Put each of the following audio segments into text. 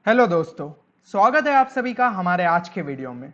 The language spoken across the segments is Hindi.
हेलो दोस्तों, स्वागत है आप सभी का हमारे आज के वीडियो में।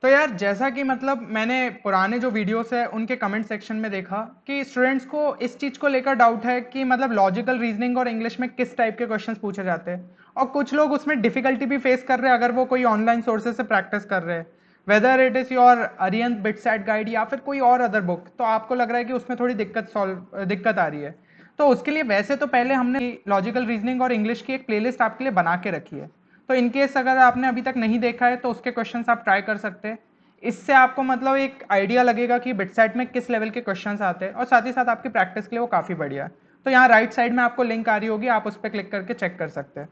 तो यार जैसा कि मतलब मैंने पुराने जो वीडियोस है उनके कमेंट सेक्शन में देखा कि स्टूडेंट्स को इस चीज़ को लेकर डाउट है कि मतलब लॉजिकल रीजनिंग और इंग्लिश में किस टाइप के क्वेश्चंस पूछे जाते हैं, और कुछ लोग उसमें डिफिकल्टी भी फेस कर रहे हैं अगर वो कोई ऑनलाइन सोर्सेज से प्रैक्टिस कर रहे हैं, whether it is your अरियंत BITSAT guide या फिर कोई और अदर बुक, तो आपको लग रहा है कि उसमें थोड़ी दिक्कत आ रही है। तो उसके लिए वैसे तो पहले हमने लॉजिकल रीजनिंग और इंग्लिश की एक प्लेलिस्ट आपके लिए बना के रखी है। तो इनकेस अगर आपने अभी तक नहीं देखा है तो उसके क्वेश्चंस आप ट्राई कर सकते हैं। इससे आपको मतलब एक आइडिया लगेगा कि बिटसेट में किस लेवल के क्वेश्चंस आते हैं, और साथ ही साथ आपकी प्रैक्टिस के लिए वो काफ़ी बढ़िया है। तो यहाँ राइट साइड में आपको लिंक आ रही होगी, आप उस पर क्लिक करके चेक कर सकते हैं।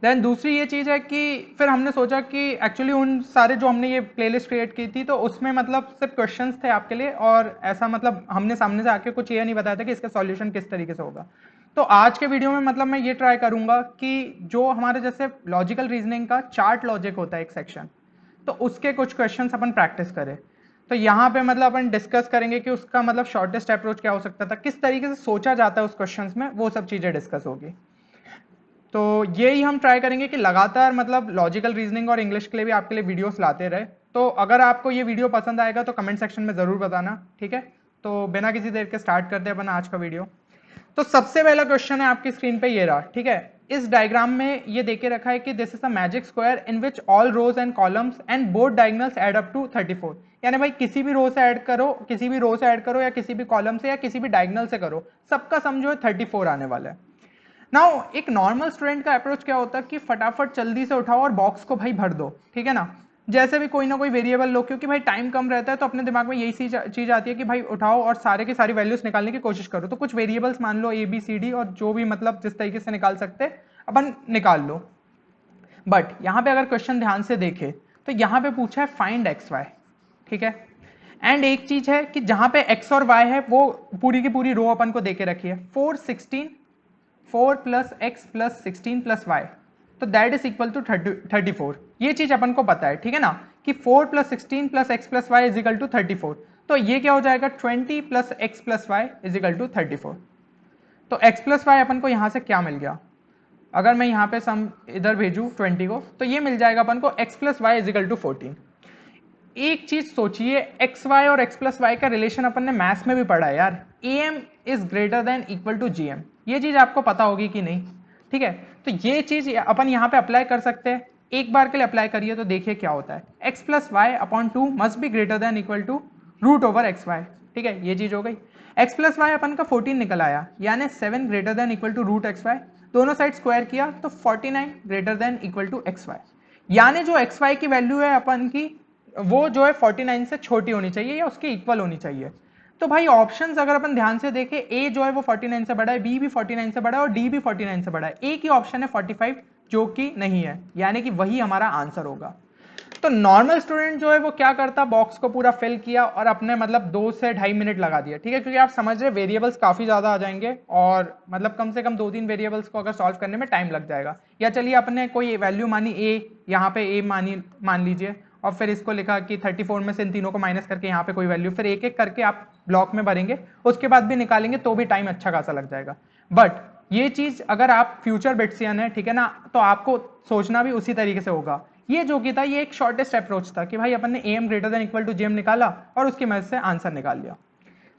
देन दूसरी ये चीज़ है कि फिर हमने सोचा कि एक्चुअली उन सारे जो हमने ये प्लेलिस्ट क्रिएट की थी तो उसमें मतलब सिर्फ क्वेश्चंस थे आपके लिए, और ऐसा मतलब हमने सामने से आके कुछ ये नहीं बताया था कि इसका सॉल्यूशन किस तरीके से होगा। तो आज के वीडियो में मतलब मैं ये ट्राई करूंगा कि जो हमारे जैसे लॉजिकल रीजनिंग का चार्ट लॉजिक होता है एक सेक्शन, तो उसके कुछ क्वेश्चंस अपन प्रैक्टिस करें। तो यहाँ पे मतलब अपन डिस्कस करेंगे कि उसका मतलब शॉर्टेस्ट अप्रोच क्या हो सकता था, किस तरीके से सोचा जाता है उस क्वेश्चंस में, वो सब चीज़ें डिस्कस होगी। तो यही हम ट्राई करेंगे कि लगातार मतलब लॉजिकल रीजनिंग और इंग्लिश के लिए भी आपके लिए वीडियोस लाते रहे। तो अगर आपको ये वीडियो पसंद आएगा तो कमेंट सेक्शन में ज़रूर बताना, ठीक है। तो बिना किसी देर के स्टार्ट करते हैं अपन आज का वीडियो। तो सबसे पहला क्वेश्चन है आपकी स्क्रीन पे ये रहा, ठीक है। इस डायग्राम में ये देके रखा है कि this is a magic square in which all rows and columns and both diagonals add up to 34। यानी भाई किसी भी रो से ऐड करो, किसी भी रो से ऐड करो, या किसी भी कॉलम से या किसी भी डायगोनल से करो, सबका सम जो है 34 आने वाला है। नाउ एक नॉर्मल स्टूडेंट का अप्रोच क्या होता है कि फटाफट जल्दी से उठाओ और बॉक्स को भाई भर दो, ठीक है ना। जैसे भी कोई ना कोई वेरिएबल लो, क्योंकि भाई टाइम कम रहता है तो अपने दिमाग में यही चीज आती है कि भाई उठाओ और सारे की सारी वैल्यूज निकालने की कोशिश करो। तो कुछ वेरिएबल्स मान लो ए बी सी डी, और जो भी मतलब जिस तरीके से निकाल सकते अपन निकाल लो। बट यहाँ पे अगर क्वेश्चन ध्यान से देखे तो यहाँ पे पूछा है फाइंड एक्स वाई, ठीक है। एंड एक चीज है कि जहां पे एक्स और वाई है वो पूरी की पूरी रो अपन को देके रखी है, 4 plus x plus 16 plus y, तो दैट इज इक्वल टू 34। ये चीज अपन को पता है, ठीक है ना, कि 4 plus 16 plus x plus y is equal to 34। तो ये क्या हो जाएगा, 20 plus x plus y is equal to 34। तो एक्स प्लस वाई अपन को यहां से क्या मिल गया, अगर मैं यहाँ पे सम इधर भेजू 20 को, तो ये मिल जाएगा अपन को x plus y is equal to 14। एक चीज सोचिए, एक्स वाई और एक्स प्लस वाई का रिलेशन अपन ने मैथ्स में भी पढ़ा है यार, A M is greater than equal to G M. ये चीज आपको पता होगी कि नहीं, ठीक है। तो ये चीज अपन यहाँ पे अप्लाई कर सकते हैं। एक बार के लिए अप्लाई करिए तो देखिए क्या होता है, x plus y upon 2 must be greater than equal to root over x y, ठीक है। ये चीज हो गई। एक्स प्लस वाई अपन का 14 निकल आया, यानी 7 greater than equal to root x y. दोनों साइड स्क्वायर किया तो 49 greater than equal to x y. यानी जो एक्स वाई की वैल्यू है अपन की, वो जो है 49 से छोटी होनी चाहिए या उसके इक्वल होनी चाहिए। तो भाई ऑप्शंस अगर अपन ध्यान से देखें, ए जो है वो 49 से बड़ा है, बी भी 49 से बड़ा है, और डी भी 49 से बड़ा है। एक ही ऑप्शन है 45 जो कि नहीं है, यानी कि वही हमारा आंसर होगा। तो नॉर्मल स्टूडेंट जो है वो क्या करता, बॉक्स को पूरा फिल किया और अपने मतलब 2 से ढाई मिनट लगा दिया, ठीक है। क्योंकि आप समझ रहे वेरिएबल्स काफी ज्यादा आ जाएंगे, और मतलब कम से कम 2-3 वेरिएबल्स को अगर सॉल्व करने में टाइम लग जाएगा। या चलिए अपने कोई वैल्यू मानी ए, यहाँ पे ए मान लीजिए, और फिर इसको लिखा कि 34 में से इन तीनों को माइनस करके यहाँ पे कोई वैल्यू, फिर एक एक करके आप ब्लॉक में भरेंगे, उसके बाद भी निकालेंगे तो भी टाइम अच्छा खासा लग जाएगा। बट ये चीज अगर आप फ्यूचर बिट्सियन है, ठीक है ना, तो आपको सोचना भी उसी तरीके से होगा। ये जो कि था ये एक शॉर्टेस्ट अप्रोच था कि भाई अपन ने M greater than equal to G M निकाला और उसकी मदद से आंसर निकाल लिया।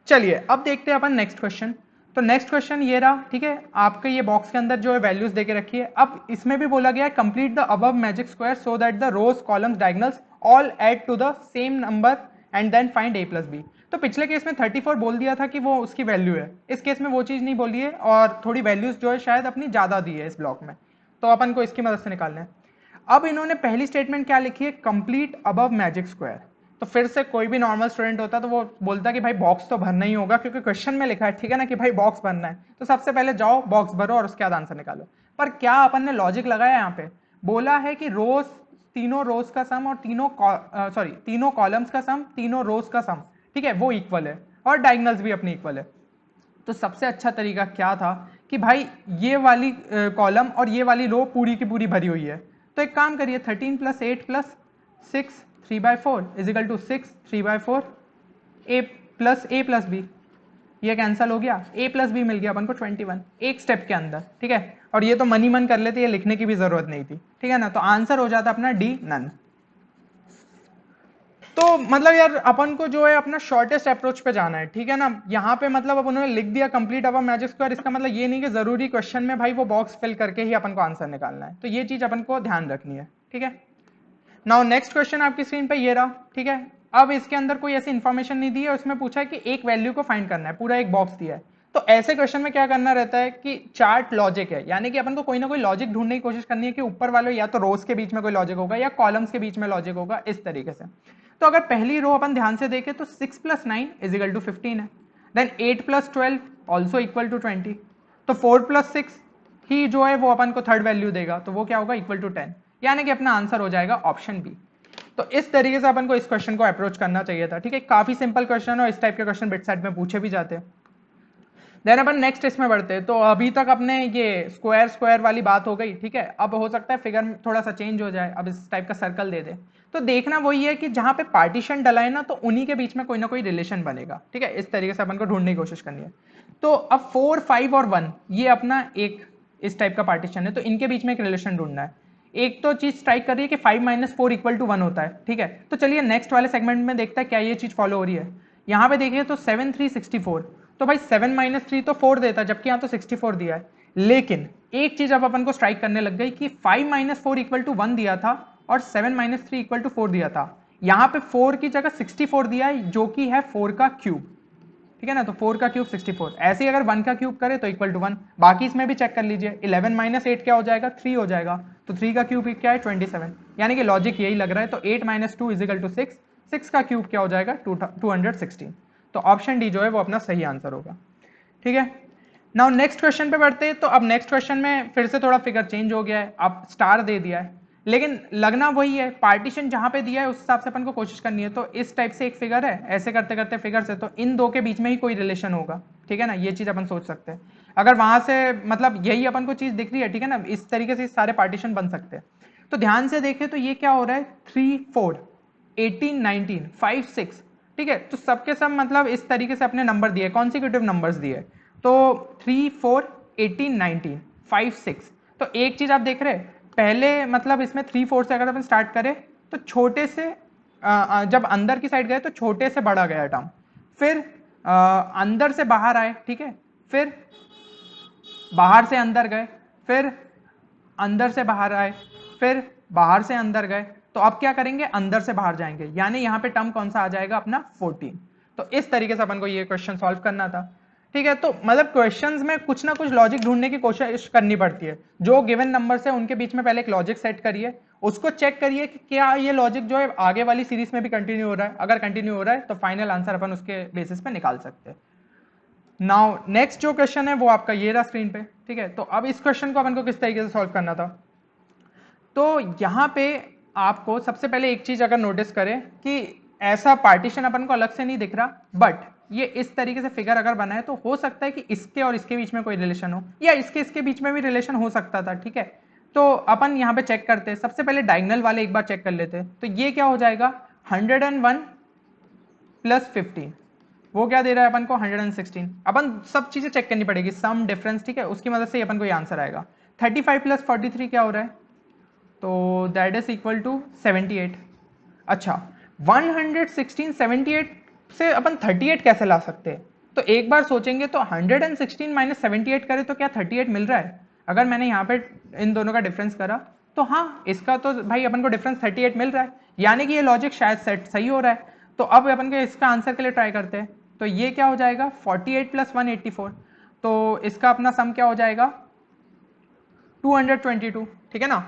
चलिए अब देखते हैं अपन नेक्स्ट क्वेश्चन। तो नेक्स्ट क्वेश्चन ये रहा, ठीक है। आपके ये बॉक्स के अंदर जो है वैल्यूज देके रखी है। अब इसमें भी बोला गया है complete the above magic square so that the rows columns diagonals all add to the same number and then find A plus B. तो पिछले केस में 34 बोल दिया था कि वो उसकी वैल्यू है, इस केस में वो चीज नहीं बोली है, और थोड़ी वैल्यूज जो है शायद अपनी ज्यादा दी है इस ब्लॉक में, तो अपन को इसकी मदद से निकालना है। अब इन्होंने पहली स्टेटमेंट क्या लिखी है, कंप्लीट अबव मैजिक स्क्वायर। तो फिर से कोई भी नॉर्मल स्टूडेंट होता तो वो बोलता कि भाई बॉक्स तो भरना ही होगा, क्योंकि क्वेश्चन में लिखा है, ठीक है ना, कि भाई बॉक्स भरना है, तो सबसे पहले जाओ बॉक्स भरो और उसके बाद आंसर निकालो। पर क्या अपन ने लॉजिक लगाया यहाँ पे, बोला है कि रोज, तीनों रोज का सम और तीनों कॉलम्स का सम, तीनों रोज का सम, ठीक है, वो इक्वल है, और डायगोनल्स भी अपनी इक्वल है। तो सबसे अच्छा तरीका क्या था कि भाई ये वाली कॉलम और ये वाली रो पूरी की पूरी भरी हुई है, तो एक काम करिए, 13 plus 8 plus 6 3/4 is equal to 6 3/4 A plus B. ये कैंसिल हो गया, ए प्लस बी मिल गया अपन को 21 एक स्टेप के अंदर, ठीक है। और ये तो मन ही मन कर लेते, ये लिखने की भी जरूरत नहीं थी, ठीक है ना। तो आंसर हो जाता अपना डी, नन। तो मतलब यार अपन को जो है अपना शॉर्टेस्ट अप्रोच पे जाना है, ठीक है ना। यहाँ पे मतलब अब उन्होंने लिख दिया कंप्लीट अबव मैजिक स्क्वायर, इसका मतलब ये नहीं कि जरूरी क्वेश्चन में भाई वो बॉक्स फिल करके ही अपन को आंसर निकालना है, तो ये चीज अपन को ध्यान रखनी है, ठीक है। नाउ नेक्स्ट क्वेश्चन आपकी स्क्रीन पे ये रहा, ठीक है। अब इसके अंदर कोई ऐसी इंफॉर्मेशन नहीं दी है, उसमें पूछा है कि एक वैल्यू को फाइंड करना है, पूरा एक बॉक्स दिया है। तो ऐसे क्वेश्चन में क्या करना रहता है कि चार्ट लॉजिक है, यानी कि अपन को कोई ना कोई लॉजिक ढूंढने की कोशिश करनी है कि ऊपर वाले या तो रोज के बीच में कोई लॉजिक होगा या कॉलम्स के बीच में लॉजिक होगा, इस तरीके से। तो अगर पहली रो अपन ध्यान से देखें तो 6 + 9 = 15 है, देन 8 + 12 ऑल्सो इक्वल टू 20, तो 4 + 6 ही जो है वो अपन को थर्ड वैल्यू देगा, तो वो क्या होगा, इक्वल टू 10, यानी कि अपना आंसर हो जाएगा ऑप्शन बी। तो इस तरीके से अपन को इस क्वेश्चन को अप्रोच करना चाहिए था, ठीक है। काफी सिंपल क्वेश्चन और इस टाइप के क्वेश्चन बिट सेट में पूछे भी जाते हैं। देन अपन नेक्स्ट इसमें बढ़ते हैं। तो अभी तक अपने ये स्क्वायर स्क्वायर वाली बात हो गई, ठीक है। अब हो सकता है फिगर थोड़ा सा चेंज हो जाए, अब इस टाइप का सर्कल दे दे। तो देखना वही है कि जहां पे पार्टीशन डला है ना, तो उन्हीं के बीच में कोई ना कोई रिलेशन बनेगा, ठीक है। इस तरीके से अपन को ढूंढने की कोशिश करनी है। तो अब 4, 5 और 1 ये अपना एक इस टाइप का पार्टीशन है, तो इनके बीच में एक रिलेशन ढूंढना है। एक तो चीज स्ट्राइक कर रही है कि 5 - 4 = 1 होता है, ठीक है। तो चलिए नेक्स्ट वाले सेगमेंट में देखते हैं क्या ये चीज फॉलो हो रही है। यहाँ पे देखिए तो 7, 3, 64, तो भाई 7 - 3 तो 4 देता है, जबकि यहाँ तो 64 दिया है। लेकिन एक चीज अब अपन को स्ट्राइक करने लग गई कि 5 - 4 = 1 दिया था और 7 - 3 = 4 दिया था। यहाँ पे 4 की जगह 64 दिया है, जो कि है 4 का क्यूब, ठीक है ना। तो 4 का क्यूब 64, ऐसे ही अगर 1 का क्यूब करे तो इक्वल टू 1। बाकी इसमें भी चेक कर लीजिए, 11 - 8 क्या हो जाएगा, 3 हो जाएगा। तो 3 का क्यूब क्या है, 27, यानी कि लॉजिक यही लग रहा है। तो 8 - 2 = 6, 6 का क्यूब क्या हो जाएगा, 216। तो ऑप्शन डी जो है वो अपना सही आंसर होगा, ठीक है। नाउ नेक्स्ट क्वेश्चन पे बढ़ते हैं। तो अब नेक्स्ट क्वेश्चन में फिर से थोड़ा फिगर चेंज हो गया है, अब स्टार दे दिया है, लेकिन लगना वही है। पार्टीशन जहां पे दिया है उस हिसाब से अपन को कोशिश करनी है। तो इस टाइप से एक फिगर है, ऐसे करते करते फिगर से तो इन दो के बीच में ही कोई रिलेशन होगा, ठीक है ना। ये चीज अपन सोच सकते हैं। अगर वहां से मतलब यही अपन को चीज दिख रही है, ठीक है ना, इस तरीके से सारे पार्टीशन बन सकते हैं। तो ध्यान से देखें तो ये क्या हो रहा है, 3, 4, 18, 19, 5, 6, ठीक है। तो सबके सब मतलब इस तरीके से अपने नंबर दिए, कॉन्सिक्यूटिव नंबर्स दिए। तो 3, 4, 18, 19, 5, 6। तो एक चीज आप देख रहे हैं, पहले मतलब इसमें 3, 4 से अगर अपन स्टार्ट करें तो छोटे से जब अंदर की साइड गए तो छोटे से बड़ा गया टर्म, फिर अंदर से बाहर आए, ठीक है, फिर बाहर से अंदर गए, फिर अंदर से बाहर आए, फिर बाहर से अंदर गए। तो अब क्या करेंगे, अंदर से बाहर जाएंगे, यानी यहां पे टर्म कौन सा आ जाएगा, अपना 14। तो इस तरीके से अपन को ये क्वेश्चन सॉल्व करना था, ठीक है। तो मतलब क्वेश्चंस में कुछ ना कुछ लॉजिक ढूंढने की कोशिश करनी पड़ती है। जो गिवन नंबर है उनके बीच में पहले एक लॉजिक सेट करिए, उसको चेक करिए कि क्या ये लॉजिक जो है आगे वाली सीरीज में भी कंटिन्यू हो रहा है। अगर कंटिन्यू हो रहा है तो फाइनल आंसर अपन उसके बेसिस पे निकाल सकते हैं। नाउ नेक्स्ट जो क्वेश्चन है वो आपका ये रहा स्क्रीन पे, ठीक है। तो अब इस क्वेश्चन को अपन को किस तरीके से सॉल्व करना था। तो यहाँ पे आपको सबसे पहले एक चीज अगर नोटिस करें कि ऐसा पार्टीशन अपन को अलग से नहीं दिख रहा, बट ये इस तरीके से फिगर अगर बना है तो हो सकता है कि इसके और इसके बीच में कोई रिलेशन हो, या इसके बीच में भी रिलेशन हो सकता था, ठीक है। तो अपन यहाँ पे चेक करते हैं, सबसे पहले डायगोनल वाले एक बार चेक कर लेते हैं। तो ये क्या हो जाएगा, 101 + 15, वो क्या दे रहा है अपन को, 116। अपन सब चीजें चेक करनी पड़ेगी, सम डिफरेंस, ठीक है, उसकी मदद से अपन को ये आंसर आएगा। 35 + 43 क्या हो रहा है, तो दैट इज इक्वल टू 78। अच्छा, 116, 78 से अपन 38 कैसे ला सकते हैं। तो एक बार सोचेंगे तो 116 - 78 करें तो क्या 38 मिल रहा है। अगर मैंने यहाँ पे इन दोनों का डिफरेंस करा तो हाँ, इसका तो भाई अपन को डिफरेंस 38 मिल रहा है, यानी कि ये लॉजिक शायद सेट सही हो रहा है। तो अब अपन के इसका आंसर के लिए ट्राई करते हैं। तो ये क्या हो जाएगा, 48 + 184, तो इसका अपना सम क्या हो जाएगा, 222, ठीक है ना,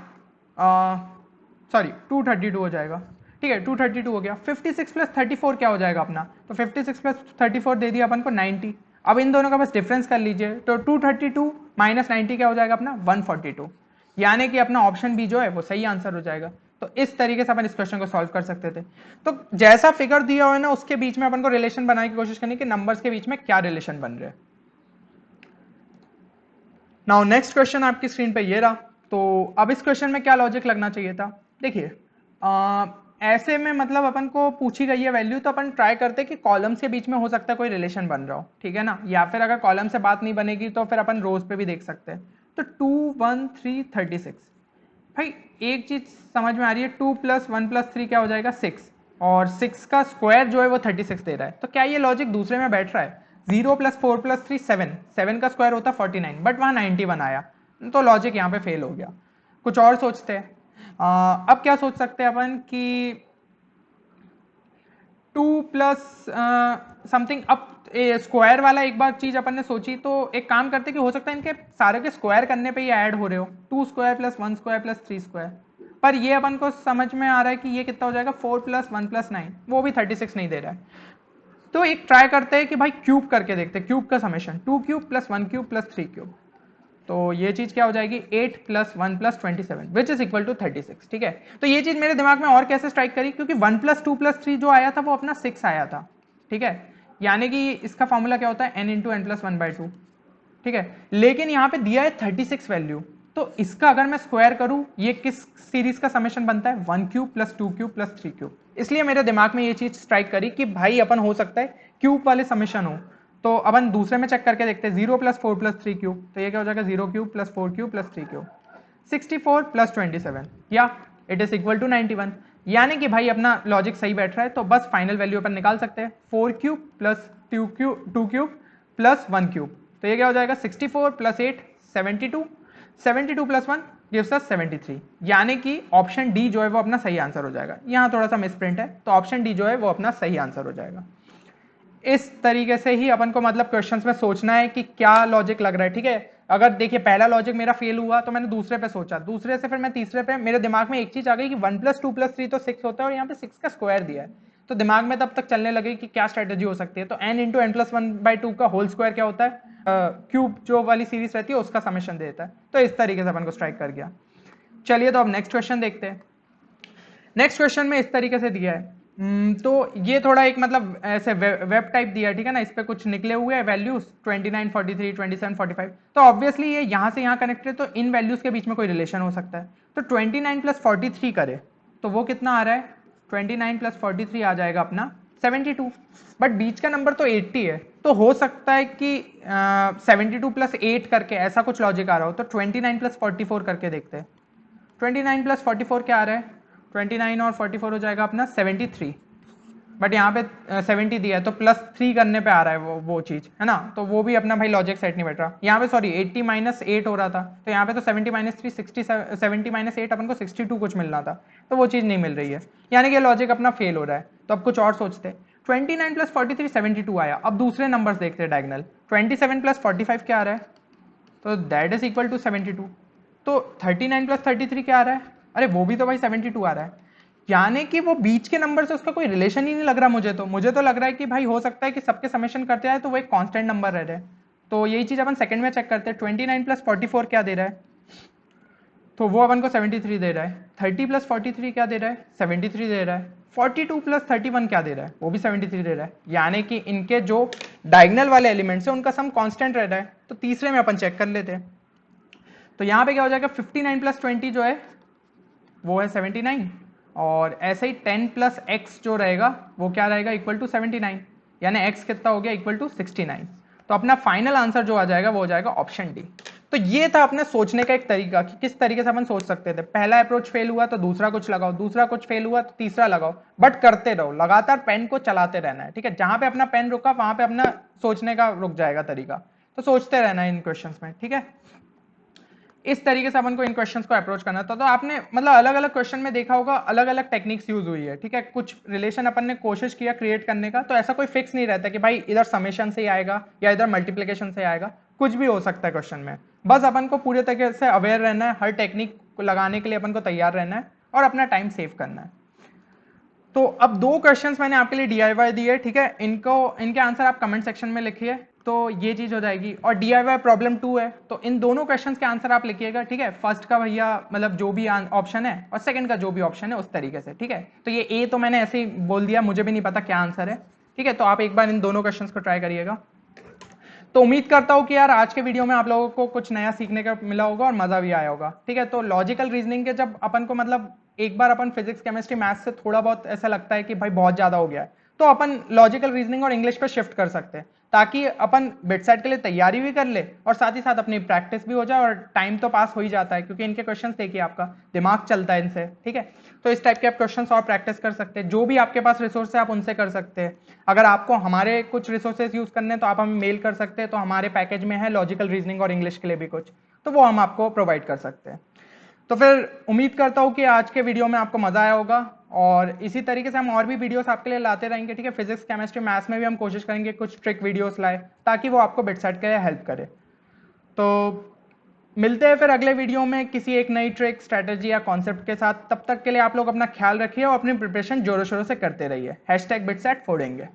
सॉरी 232 हो जाएगा, ठीक है, 232 हो गया। 56 + 34 क्या हो जाएगा अपना, तो 56 + 34 दे दिया अपन को 90। अब इन दोनों का बस डिफरेंस कर लीजिए, तो 232 - 90 क्या हो जाएगा अपना, 142, यानी कि अपना ऑप्शन बी जो है वो सही आंसर हो जाएगा। तो इस तरीके से अपन इस क्वेश्चन को सॉल्व कर सकते थे। तो जैसा फिगर दिया हुआ है ना, उसके बीच में अपन को रिलेशन बनाने की कोशिश करनी कि नंबर्स के बीच में क्या रिलेशन बन रहे हैं। नाउ नेक्स्ट क्वेश्चन आपकी स्क्रीन पे ये रहा। तो अब इस क्वेश्चन में क्या लॉजिक लगना चाहिए था, देखिए ऐसे में मतलब अपन को पूछी गई है वैल्यू, तो अपन ट्राई करते कि कॉलम्स के बीच में हो सकता है कोई रिलेशन बन रहा हो, ठीक है ना। या फिर अगर कॉलम से बात नहीं बनेगी तो फिर अपन रोज पे भी देख सकते हैं। तो 2 1 3 36। भाई एक चीज समझ में आ रही है, 2 + 1 + 3 क्या हो जाएगा 6, और 6 का स्क्वायर जो है वो 36 दे रहा है। तो क्या ये लॉजिक दूसरे में बैठ रहा है? 0 + 4 + 3 7, 7 का स्क्वायर होता 49, बट वहां 91 आया, तो लॉजिक यहाँ पे फेल हो गया। कुछ और सोचते हैं। अब क्या सोच सकते हैं अपन कि 2 प्लस समथिंग। अब स्क्वायर वाला एक बार चीज अपन ने सोची, तो एक काम करते कि हो सकता है इनके सारे के स्क्वायर करने पे ही ऐड हो रहे हो, 2 स्क्वायर + 1 स्क्वायर + 3 स्क्वायर। पर ये अपन को समझ में आ रहा है कि ये कितना हो जाएगा, 4 + 1 + 9, वो भी 36 नहीं दे रहा है। तो एक ट्राई करते हैं कि भाई क्यूब करके देखते हैं, क्यूब का समेशन 2 क्यूब + 1 क्यूब + 3 क्यूब। तो ये चीज क्या हो जाएगी, 8 + 1 + 27 विच इज इक्वल टू 36। ठीक है, तो ये चीज मेरे दिमाग में और कैसे स्ट्राइक करी, क्योंकि 1 + 2 + 3 जो आया था वो अपना 6 आया था। ठीक है, यानी कि इसका फॉर्मूला क्या होता है, n × n + 1/2। ठीक है, लेकिन यहाँ पे दिया है 36 वैल्यू, तो इसका अगर मैं स्क्वायर करूं, ये किस सीरीज का समेशन बनता है, 1 क्यूब + 2 क्यूब + 3 क्यूब। इसलिए मेरे दिमाग में ये चीज स्ट्राइक करी कि भाई अपन हो सकता है क्यूब वाले समेशन हो। तो अपन दूसरे में चेक करके देखते हैं, 0 + 4 + 3 क्यूब, तो ये क्या हो जाएगा, 0 क्यूब + 4 क्यूब + 3 क्यूब, 64 + 27, या इट इज इक्वल टू 91। यानी कि भाई अपना लॉजिक सही बैठ रहा है, तो बस फाइनल वैल्यू अपन निकाल सकते हैं, 4 क्यूब + 2 क्यूब + 1 क्यूब। तो ये क्या हो जाएगा, 64 + 8 72, 72 + 1 गिव्स अस 73। यानी कि ऑप्शन डी जो है वो अपना सही आंसर हो जाएगा। यहाँ थोड़ा सा मिसप्रिंट है, तो ऑप्शन डी जो है वो अपना सही आंसर हो जाएगा। इस तरीके से ही अपन को मतलब क्वेश्चंस में सोचना है कि क्या लॉजिक लग रहा है। ठीक है, अगर देखिए पहला लॉजिक मेरा फेल हुआ तो मैंने दूसरे पे सोचा, दूसरे से फिर मैं तीसरे पे, मेरे दिमाग में एक चीज आ गई कि 1 + 2 + 3 तो 6 होता है और यहाँ पे 6 का स्क्वायर दिया है, तो दिमाग में तब तक चलने लगे कि क्या स्ट्रेटेजी हो सकती है। तो n × n + 1/2 का होल स्क्वायर क्या होता है, क्यूब जो वाली सीरीज रहती है उसका समेशन देता है। तो इस तरीके से अपन को स्ट्राइक कर गया। चलिए तो अब नेक्स्ट क्वेश्चन देखते हैं। नेक्स्ट क्वेश्चन में इस तरीके से दिया है, तो ये थोड़ा एक मतलब ऐसे वेब टाइप दिया है। ठीक है ना, इस पे कुछ निकले हुए हैं वैल्यूज 29 43 27 45। तो ऑब्वियसली ये यहाँ से यहाँ कनेक्टेड है, तो इन वैल्यूज के बीच में कोई रिलेशन हो सकता है। तो 29 + 43 करे तो वो कितना आ रहा है, 29 + 43 आ जाएगा अपना 72, बट बीच का नंबर तो 80 है, तो हो सकता है कि 72 + 8 करके ऐसा कुछ लॉजिक आ रहा हो। तो 29 + 44 करके देखते हैं, 29 + 44 क्या आ रहा है, 29 और 44 हो जाएगा अपना 73, बट यहाँ पे 70 दिया है, तो +3 करने पे आ रहा है वो चीज है ना, तो वो भी अपना भाई लॉजिक सेट नहीं बैठ रहा। यहाँ पे सॉरी 80 - 8 हो रहा था, तो यहाँ पे तो 70 - 3 60, 70 - 8 अपन को 62 कुछ मिल रहा था, तो वो चीज नहीं मिल रही है, यानी कि लॉजिक अपना फेल हो रहा है। तो अब कुछ और सोचते हैं। 29 + 43 72 आया। अब दूसरे नंबर्स देखते हैं डायगोनल, 27 + 45 क्या आ रहा है, तो दैट इज इक्वल टू 72। तो 39 + 33 क्या आ रहा है, अरे वो भी तो भाई 72 आ रहा है, यानी कि वो बीच के नंबर से उसका कोई रिलेशन ही नहीं लग रहा। मुझे तो लग रहा है कि भाई हो सकता है कि सबके समेशन करते आए तो वो एक कांस्टेंट नंबर रह रहे। तो यही चीज अपन सेकंड में चेक करते हैं, 29 + 44 क्या दे रहा है, तो वो अपन को 73 दे रहा है। 30 + 43 क्या दे रहा है, 73 दे रहा है। 42 + 31 क्या दे रहा है, वो भी 73 दे रहा है, यानी कि इनके जो डायगोनल वाले एलिमेंट्स है उनका सम कांस्टेंट रह रहा है। तो तीसरे में अपन चेक कर लेते हैं, तो यहाँ पे क्या हो जाएगा, 59 + 20 जो है वो है 79, और ऐसे ही 10 + x जो रहेगा वो क्या रहेगा, इक्वल टू 79, यानी x कितना हो गया, इक्वल टू 69। तो अपना फाइनल आंसर जो आ जाएगा वो हो जाएगा ऑप्शन डी। तो ये था अपने सोचने का एक तरीका कि किस तरीके से अपन सोच सकते थे। पहला अप्रोच फेल हुआ तो दूसरा कुछ लगाओ, दूसरा कुछ फेल हुआ तो तीसरा लगाओ, बट करते रहो, लगातार पेन को चलाते रहना है। ठीक है, जहां पे अपना पेन रुका वहां पे अपना सोचने का रुक जाएगा तरीका, तो सोचते रहना है इन क्वेश्चंस में। ठीक है, इस तरीके से अपन को इन क्वेश्चंस को अप्रोच करना था। तो आपने मतलब अलग अलग क्वेश्चन में देखा होगा अलग अलग टेक्निक्स यूज हुई है। ठीक है, कुछ रिलेशन अपन ने कोशिश किया क्रिएट करने का, तो ऐसा कोई फिक्स नहीं रहता कि भाई इधर समेशन से ही आएगा या इधर मल्टीप्लीकेशन से आएगा, कुछ भी हो सकता है क्वेश्चन में। बस अपन को पूरे तरीके से अवेयर रहना है, हर टेक्निक को लगाने के लिए अपन को तैयार रहना है और अपना टाइम सेव करना है। तो अब दो क्वेश्चंस मैंने आपके लिए DIY दिए। ठीक है, इनके आंसर आप कमेंट सेक्शन में लिखिए, तो ये चीज हो जाएगी। और DIY प्रॉब्लम 2 है, तो इन दोनों क्वेश्चंस के आंसर आप लिखिएगा। ठीक है, फर्स्ट का भैया मतलब जो भी ऑप्शन है और सेकंड का जो भी ऑप्शन है उस तरीके से। ठीक है, तो ये ए तो मैंने ऐसे ही बोल दिया, मुझे भी नहीं पता क्या आंसर है। ठीक है, तो आप एक बार इन दोनों क्वेश्चन को ट्राई करिएगा। तो उम्मीद करता हूं कि यार आज के वीडियो में आप लोगों को कुछ नया सीखने का मिला होगा और मजा भी आया होगा। ठीक है, तो लॉजिकल रीजनिंग के जब अपन को मतलब एक बार अपन फिजिक्स केमिस्ट्री मैथ्स से थोड़ा बहुत ऐसा लगता है कि भाई बहुत ज्यादा हो गया है, तो अपन लॉजिकल रीजनिंग और इंग्लिश पे शिफ्ट कर सकते हैं, ताकि अपन बिटसेट के लिए तैयारी भी कर ले और साथ ही साथ अपनी प्रैक्टिस भी हो जाए और टाइम तो पास हो ही जाता है, क्योंकि इनके क्वेश्चंस देखिए आपका दिमाग चलता है इनसे, ठीक है। तो इस टाइप के आप क्वेश्चंस और प्रैक्टिस कर सकते हैं, जो भी आपके पास रिसोर्स है आप उनसे कर सकते हैं। अगर आपको हमारे कुछ रिसोर्सेज यूज करने हैं तो आप हमें मेल कर सकते हैं, तो हमारे पैकेज में है लॉजिकल रीजनिंग और इंग्लिश के लिए भी कुछ, तो वो हम आपको प्रोवाइड कर सकते हैं। तो फिर उम्मीद करता हूँ कि आज के वीडियो में आपको मजा आया होगा, और इसी तरीके से हम और भी वीडियोस आपके लिए लाते रहेंगे, ठीक है। फिजिक्स, केमिस्ट्री, मैथ्स में भी हम कोशिश करेंगे कुछ ट्रिक वीडियोस लाए, ताकि वो आपको बिटसेट के लिए हेल्प करे। तो मिलते हैं फिर अगले वीडियो में किसी एक नई ट्रिक, स्ट्रेटेजी या कॉन्सेप्ट के साथ। तब तक के लिए आप लोग अपना ख्याल रखिए और अपनी प्रिपरेशन जोरों शोरों से करते रहिए। #बिटसेट फोड़ेंगे।